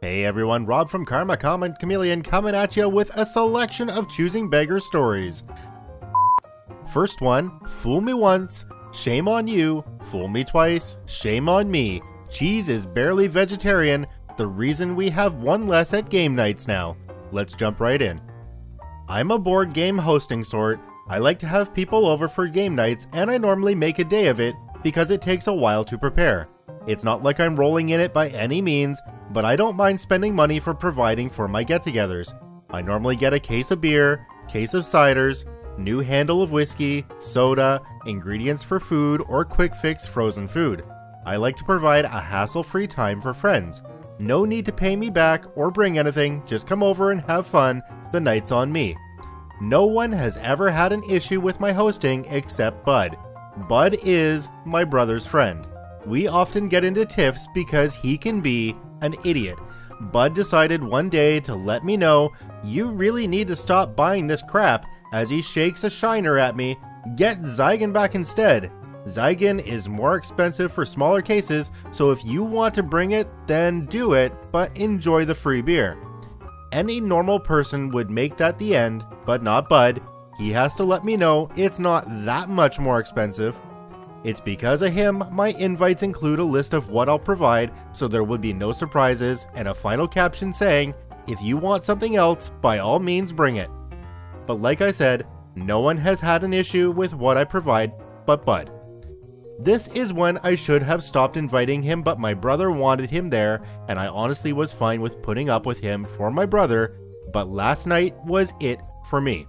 Hey everyone, Rob from Karma Comment Chameleon coming at you with a selection of Choosing Beggars Stories. First one, fool me once, shame on you, fool me twice, shame on me. Cheese is barely vegetarian, the reason we have one less at game nights now. Let's jump right in. I'm a board game hosting sort. I like to have people over for game nights and I normally make a day of it because it takes a while to prepare. It's not like I'm rolling in it by any means, but I don't mind spending money for providing for my get-togethers. I normally get a case of beer, case of ciders, new handle of whiskey, soda, ingredients for food, or quick fix frozen food. I like to provide a hassle-free time for friends. No need to pay me back or bring anything, just come over and have fun, the night's on me. No one has ever had an issue with my hosting except Bud. Bud is my brother's friend. We often get into tiffs because he can be an idiot. Bud decided one day to let me know, you really need to stop buying this crap, as he shakes a shiner at me. Get Zygon back instead. Zygon is more expensive for smaller cases, so if you want to bring it, then do it, but enjoy the free beer. Any normal person would make that the end, but not Bud. He has to let me know it's not that much more expensive. It's because of him my invites include a list of what I'll provide, so there would be no surprises, and a final caption saying, if you want something else, by all means bring it. But like I said, no one has had an issue with what I provide but Bud. This is when I should have stopped inviting him, but my brother wanted him there, and I honestly was fine with putting up with him for my brother, but last night was it for me.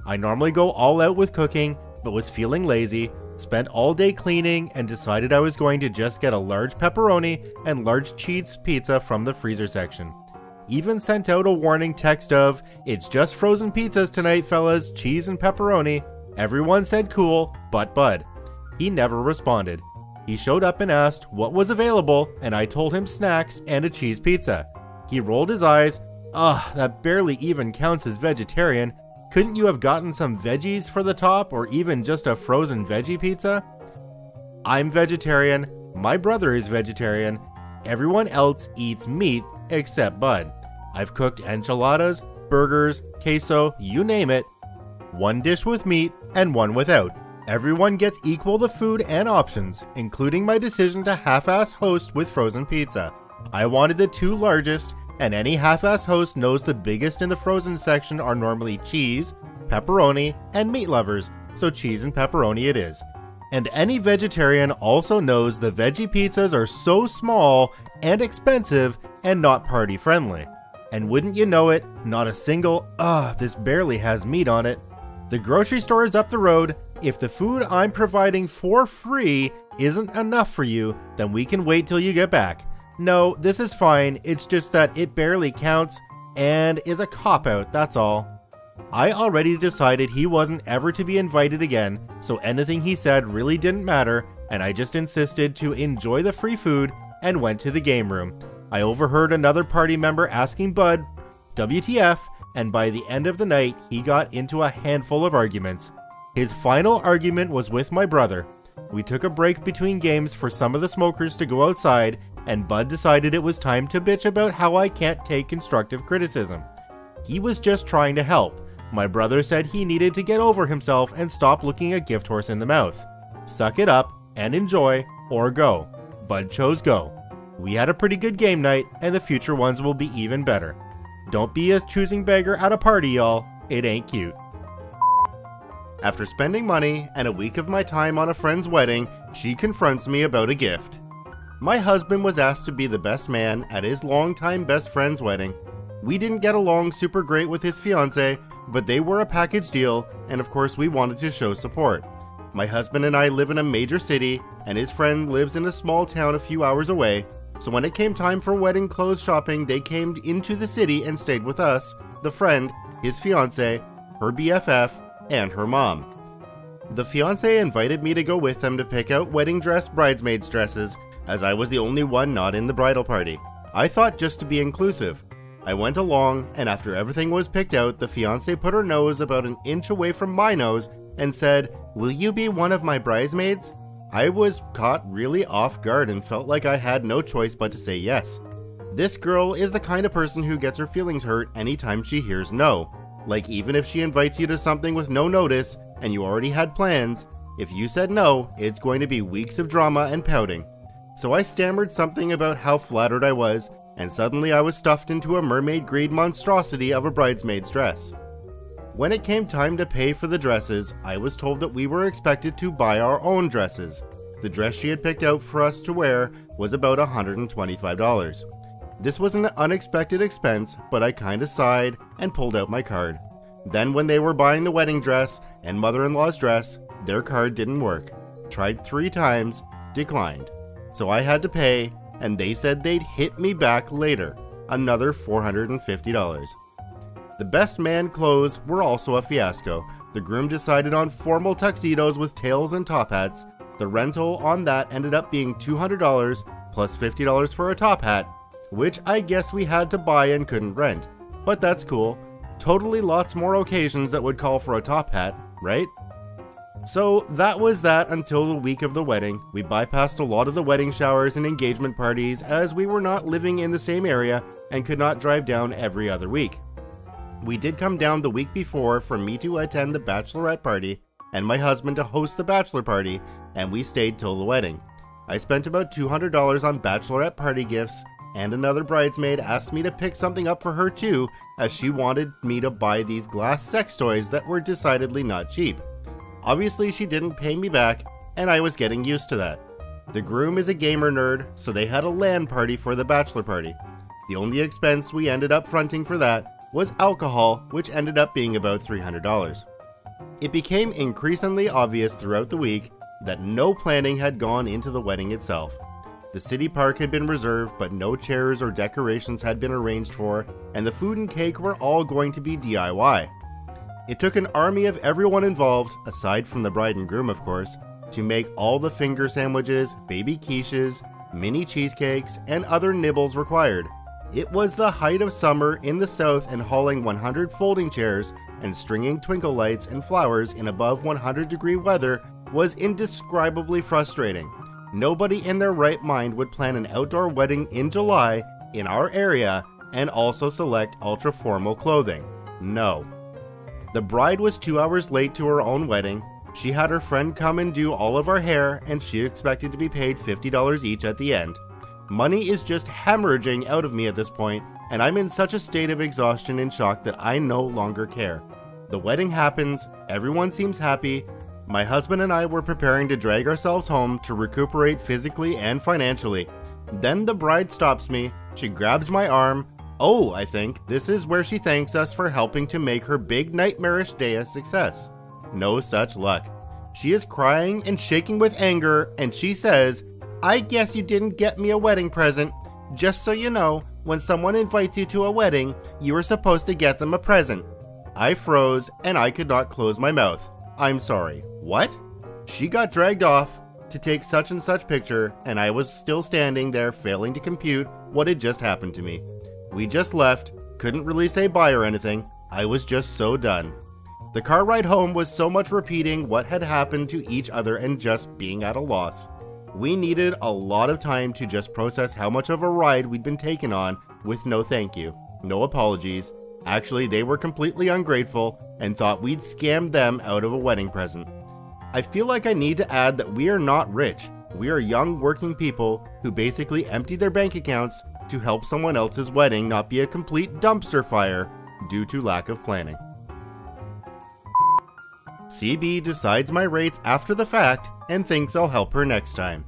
I normally go all out with cooking, but was feeling lazy, spent all day cleaning, and decided I was going to just get a large pepperoni and large cheese pizza from the freezer section. Even sent out a warning text of, it's just frozen pizzas tonight fellas, cheese and pepperoni. Everyone said cool, but Bud. He never responded. He showed up and asked what was available, and I told him snacks and a cheese pizza. He rolled his eyes, that barely even counts as vegetarian. Couldn't you have gotten some veggies for the top, or even just a frozen veggie pizza? I'm vegetarian, my brother is vegetarian, everyone else eats meat except Bud. I've cooked enchiladas, burgers, queso, you name it. One dish with meat and one without. Everyone gets equal the food and options, including my decision to half-ass host with frozen pizza. I wanted the two largest, and any half-ass host knows the biggest in the frozen section are normally cheese, pepperoni, and meat lovers, so cheese and pepperoni it is. And any vegetarian also knows the veggie pizzas are so small and expensive and not party friendly. And wouldn't you know it, not a single, this barely has meat on it. The grocery store is up the road. If the food I'm providing for free isn't enough for you, then we can wait till you get back. No, this is fine, it's just that it barely counts and is a cop-out, that's all. I already decided he wasn't ever to be invited again, so anything he said really didn't matter, and I just insisted to enjoy the free food and went to the game room. I overheard another party member asking Bud, WTF, and by the end of the night, he got into a handful of arguments. His final argument was with my brother. We took a break between games for some of the smokers to go outside, and Bud decided it was time to bitch about how I can't take constructive criticism. He was just trying to help. My brother said he needed to get over himself and stop looking a gift horse in the mouth. Suck it up and enjoy, or go. Bud chose go. We had a pretty good game night, and the future ones will be even better. Don't be a choosing beggar at a party, y'all. It ain't cute. After spending money and a week of my time on a friend's wedding, she confronts me about a gift. My husband was asked to be the best man at his longtime best friend's wedding. We didn't get along super great with his fiance, but they were a package deal, and of course we wanted to show support. My husband and I live in a major city, and his friend lives in a small town a few hours away, so when it came time for wedding clothes shopping, they came into the city and stayed with us, the friend, his fiance, her BFF, and her mom. The fiance invited me to go with them to pick out wedding dress bridesmaids dresses, as I was the only one not in the bridal party. I thought just to be inclusive. I went along, and after everything was picked out, the fiance put her nose about an inch away from my nose and said, "Will you be one of my bridesmaids?" I was caught really off guard and felt like I had no choice but to say yes. This girl is the kind of person who gets her feelings hurt anytime she hears no. Like, even if she invites you to something with no notice and you already had plans, if you said no, it's going to be weeks of drama and pouting. So I stammered something about how flattered I was, and suddenly I was stuffed into a mermaid-grade monstrosity of a bridesmaid's dress. When it came time to pay for the dresses, I was told that we were expected to buy our own dresses. The dress she had picked out for us to wear was about $125. This was an unexpected expense, but I kinda sighed and pulled out my card. Then when they were buying the wedding dress and mother-in-law's dress, their card didn't work. Tried 3 times, declined. So I had to pay, and they said they'd hit me back later, another $450. The best man clothes were also a fiasco. The groom decided on formal tuxedos with tails and top hats. The rental on that ended up being $200 plus $50 for a top hat, which I guess we had to buy and couldn't rent. But that's cool. Totally lots more occasions that would call for a top hat, right? So that was that until the week of the wedding. We bypassed a lot of the wedding showers and engagement parties as we were not living in the same area and could not drive down every other week. We did come down the week before for me to attend the bachelorette party and my husband to host the bachelor party, and we stayed till the wedding. I spent about $200 on bachelorette party gifts, and another bridesmaid asked me to pick something up for her too, as she wanted me to buy these glass sex toys that were decidedly not cheap. Obviously she didn't pay me back, and I was getting used to that. The groom is a gamer nerd, so they had a LAN party for the bachelor party. The only expense we ended up fronting for that was alcohol, which ended up being about $300. It became increasingly obvious throughout the week that no planning had gone into the wedding itself. The city park had been reserved, but no chairs or decorations had been arranged for, and the food and cake were all going to be DIY. It took an army of everyone involved, aside from the bride and groom of course, to make all the finger sandwiches, baby quiches, mini cheesecakes, and other nibbles required. It was the height of summer in the south, and hauling 100 folding chairs and stringing twinkle lights and flowers in above 100-degree weather was indescribably frustrating. Nobody in their right mind would plan an outdoor wedding in July in our area and also select ultra-formal clothing. No. The bride was 2 hours late to her own wedding. She had her friend come and do all of our hair, and she expected to be paid $50 each at the end. Money is just hemorrhaging out of me at this point, and I'm in such a state of exhaustion and shock that I no longer care. The wedding happens, everyone seems happy. My husband and I were preparing to drag ourselves home to recuperate physically and financially. Then the bride stops me, she grabs my arm. Oh, I think this is where she thanks us for helping to make her big nightmarish day a success. No such luck. She is crying and shaking with anger, and she says, "I guess you didn't get me a wedding present. Just so you know, when someone invites you to a wedding, you are supposed to get them a present." I froze, and I could not close my mouth. I'm sorry, what? She got dragged off to take such and such picture, and I was still standing there failing to compute what had just happened to me. We just left, couldn't really say bye or anything. I was just so done. The car ride home was so much repeating what had happened to each other and just being at a loss. We needed a lot of time to just process how much of a ride we'd been taken on with no thank you, no apologies. Actually, they were completely ungrateful and thought we'd scammed them out of a wedding present. I feel like I need to add that we are not rich. We are young working people who basically empty their bank accounts to help someone else's wedding not be a complete dumpster fire due to lack of planning. CB decides my rates after the fact and thinks I'll help her next time.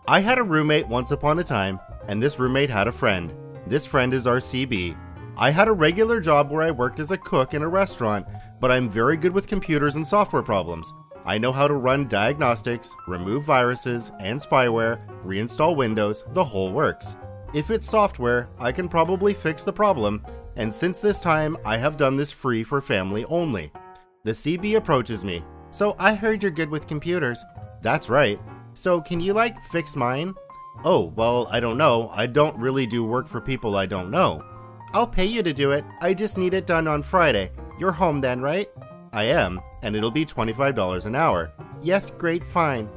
I had a roommate once upon a time, and this roommate had a friend. This friend is our CB. I had a regular job where I worked as a cook in a restaurant, but I'm very good with computers and software problems. I know how to run diagnostics, remove viruses and spyware, reinstall Windows, the whole works. If it's software, I can probably fix the problem, and since this time, I have done this free for family only. The CB approaches me. "So I heard you're good with computers." "That's right. So can you fix mine?" "Oh, well, I don't know. I don't really do work for people I don't know." "I'll pay you to do it. I just need it done on Friday. You're home then, right?" "I am, and it'll be $25 an hour." "Yes, great, fine."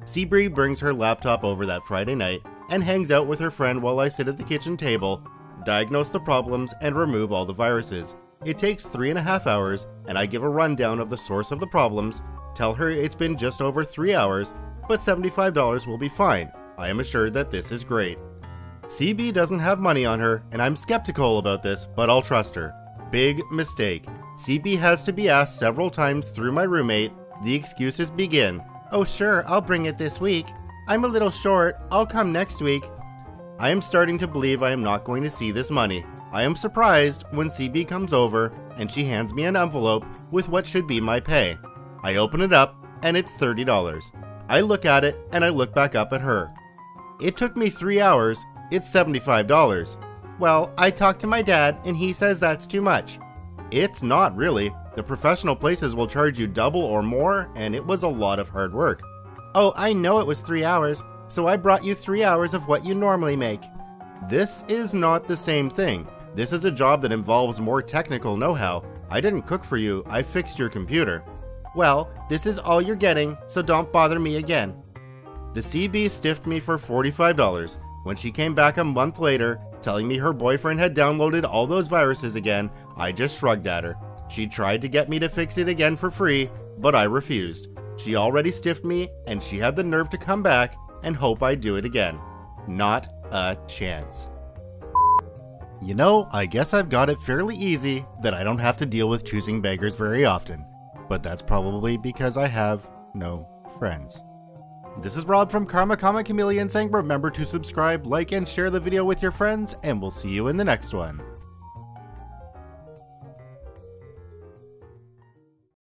CB brings her laptop over that Friday night, and hangs out with her friend while I sit at the kitchen table, diagnose the problems, and remove all the viruses. It takes 3.5 hours, and I give a rundown of the source of the problems, tell her it's been just over 3 hours, but $75 will be fine. I am assured that this is great. CB doesn't have money on her, and I'm skeptical about this, but I'll trust her. Big mistake. CB has to be asked several times through my roommate. The excuses begin. Oh sure, I'll bring it this week. I'm a little short, I'll come next week. I am starting to believe I am not going to see this money. I am surprised when CB comes over and she hands me an envelope with what should be my pay. I open it up and it's $30. I look at it and I look back up at her. It took me 3 hours, it's $75. Well, I talked to my dad and he says that's too much. It's not really. The professional places will charge you double or more, and it was a lot of hard work. Oh, I know it was 3 hours, so I brought you 3 hours of what you normally make. This is not the same thing. This is a job that involves more technical know-how. I didn't cook for you, I fixed your computer. Well, this is all you're getting, so don't bother me again. The CB stiffed me for $45. When she came back a month later, telling me her boyfriend had downloaded all those viruses again, I just shrugged at her. She tried to get me to fix it again for free, but I refused. She already stiffed me, and she had the nerve to come back and hope I'd do it again. Not a chance. You know, I guess I've got it fairly easy that I don't have to deal with choosing beggars very often, but that's probably because I have no friends. This is Rob from Karma Chameleon saying remember to subscribe, like, and share the video with your friends, and we'll see you in the next one.